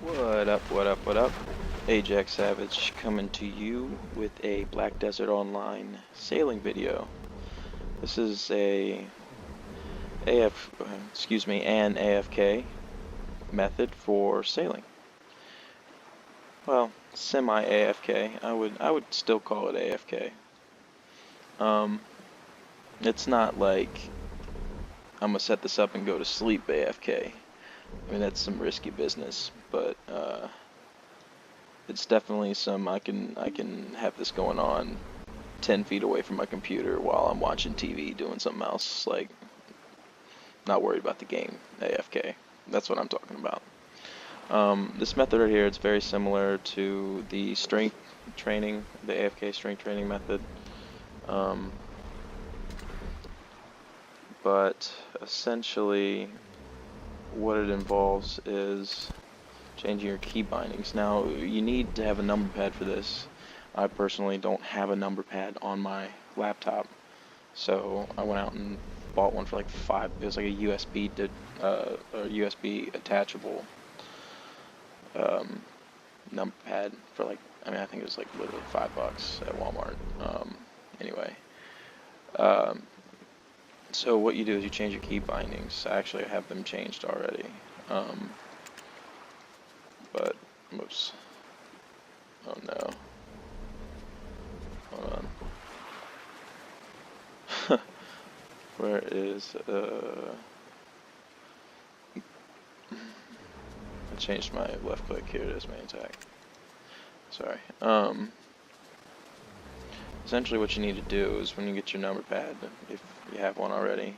What up, what up, what up? Ajax Savage coming to you with a Black Desert Online sailing video. This is an AFK method for sailing. Well, semi-AFK. I would still call it AFK. It's not like I'm gonna set this up and go to sleep AFK. I mean, that's some risky business, but it's definitely some I can have this going on 10 feet away from my computer while I'm watching TV doing something else, like not worried about the game, AFK. That's what I'm talking about. This method right here, it's very similar to the strength training, the AFK strength training method. But essentially what it involves is changing your key bindings. Now, you need to have a number pad for this. I personally don't have a number pad on my laptop, so I went out and bought one for like it was like a USB attachable number pad for like, I think it was like literally $5 at Walmart. Anyway, so what you do is you change your key bindings. I actually have them changed already. But, whoops. Oh no. Hold on. Where is, I changed my left click. Here it is, main attack. Sorry. Essentially what you need to do is when you get your number pad, if you have one already,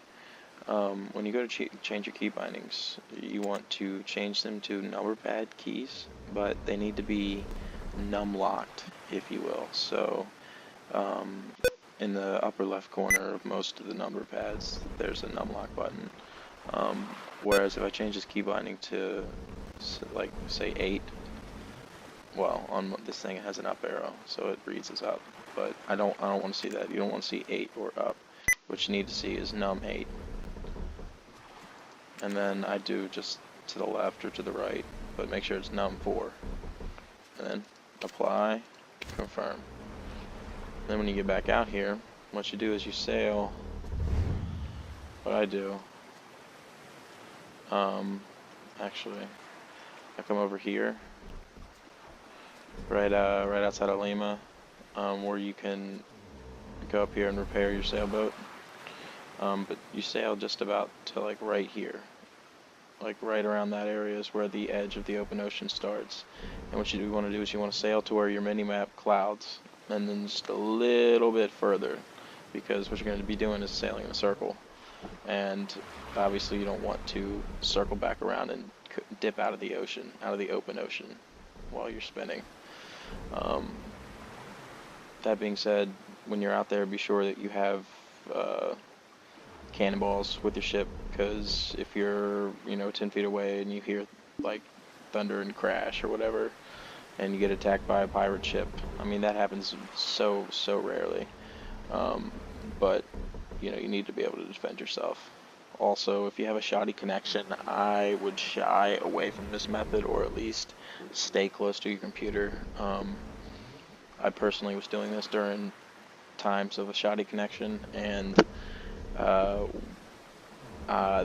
when you go to change your key bindings, you want to change them to number pad keys, but they need to be num locked, if you will. So in the upper left corner of most of the number pads, there's a num lock button. Whereas if I change this key binding to, like, say 8, well, on this thing it has an up arrow, so it reads as up. But I don't want to see that. You don't want to see 8 or up. What you need to see is num 8. And then I do just to the left or to the right, but make sure it's num 4. And then apply, confirm. Then when you get back out here, what you do is you sail. What I do, actually, I come over here, right outside of Lima, where you can go up here and repair your sailboat. But you sail just about to like right here, like right around that area is where the edge of the open ocean starts. And what you want to do is you want to sail to where your mini-map clouds, and then just a little bit further, because what you're going to be doing is sailing in a circle. And obviously you don't want to circle back around and dip out of the ocean, out of the open ocean, while you're spinning. That being said, when you're out there, be sure that you have cannonballs with your ship, because if you're 10 feet away and you hear like thunder and crash or whatever, and you get attacked by a pirate ship, I mean, that happens so rarely, but you need to be able to defend yourself. Also, if you have a shoddy connection, I would shy away from this method, or at least stay close to your computer. I personally was doing this during times of a shoddy connection, and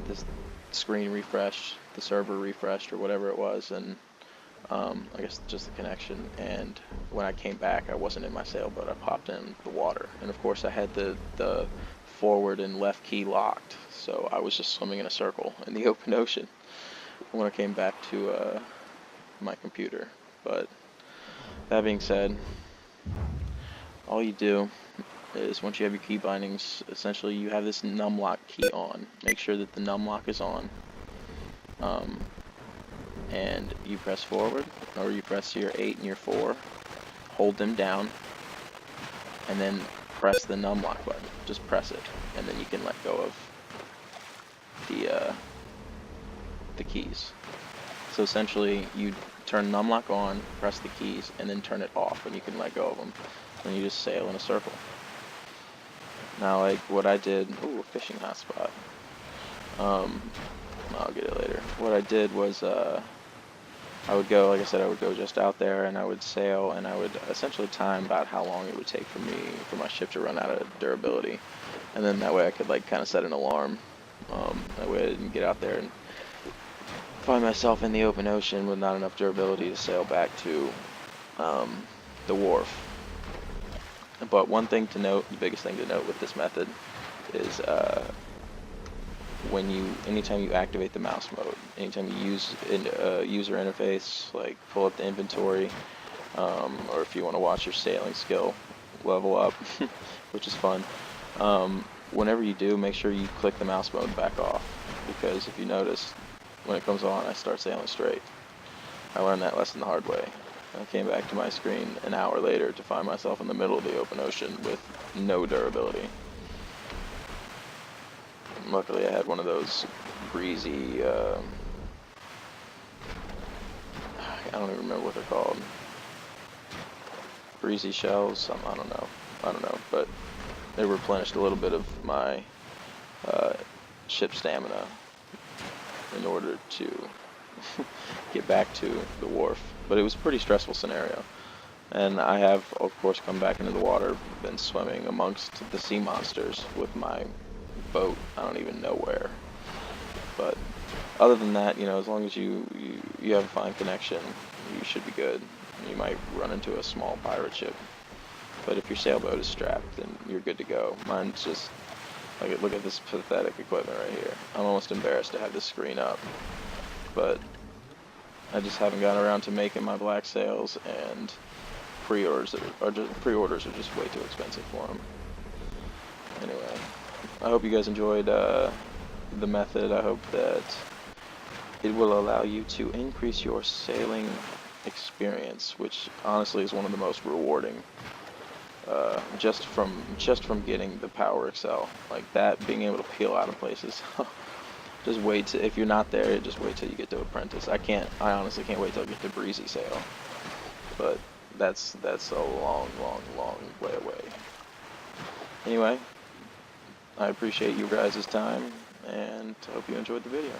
this screen refreshed, the server refreshed, or whatever it was, and I guess just the connection. And when I came back, I wasn't in my sailboat. I popped in the water, and of course I had the forward and left key locked, so I was just swimming in a circle in the open ocean when I came back to my computer. But that being said, all you do is once you have your key bindings, essentially you have this num lock key on. Make sure that the num lock is on, and you press forward, or you press your 8 and your 4, hold them down, and then press the num lock button. Just press it, and then you can let go of the keys. So essentially you turn num lock on, press the keys, and then turn it off, and you can let go of them. And you just sail in a circle. Now, like what I did, ooh, a fishing hotspot. I'll get it later. What I did was I would go, like I said, I would go just out there and I would sail, and I would essentially time about how long it would take for my ship to run out of durability, and then that way I could like kind of set an alarm. That way I didn't get out there and find myself in the open ocean with not enough durability to sail back to the wharf. But one thing to note, the biggest thing to note with this method is anytime you activate the mouse mode, anytime you use user interface, like pull up the inventory, or if you want to watch your sailing skill level up, which is fun, whenever you do, make sure you click the mouse mode back off, because if you notice, when it comes on, I start sailing straight. I learned that lesson the hard way. I came back to my screen an hour later to find myself in the middle of the open ocean with no durability. Luckily I had one of those breezy, I don't even remember what they're called. Breezy shells, I don't know, but they replenished a little bit of my ship stamina in order to get back to the wharf. But it was a pretty stressful scenario. And I have, of course, come back into the water, been swimming amongst the sea monsters with my boat. I don't even know where. But other than that, you know, as long as you have a fine connection, you should be good. You might run into a small pirate ship, but if your sailboat is strapped, then you're good to go. Mine's just, like, look at this pathetic equipment right here. I'm almost embarrassed to have this screen up, but I just haven't gotten around to making my black sails, and pre-orders are just way too expensive for them. Anyway, I hope you guys enjoyed the method. I hope that it will allow you to increase your sailing experience, which honestly is one of the most rewarding. Just from getting the Power Excel, like that, being able to peel out of places. Just wait till, if you're not there, just wait till you get to Apprentice. I honestly can't wait till I get to Breezy Sail. But that's a long way away. Anyway, I appreciate you guys' time, and hope you enjoyed the video.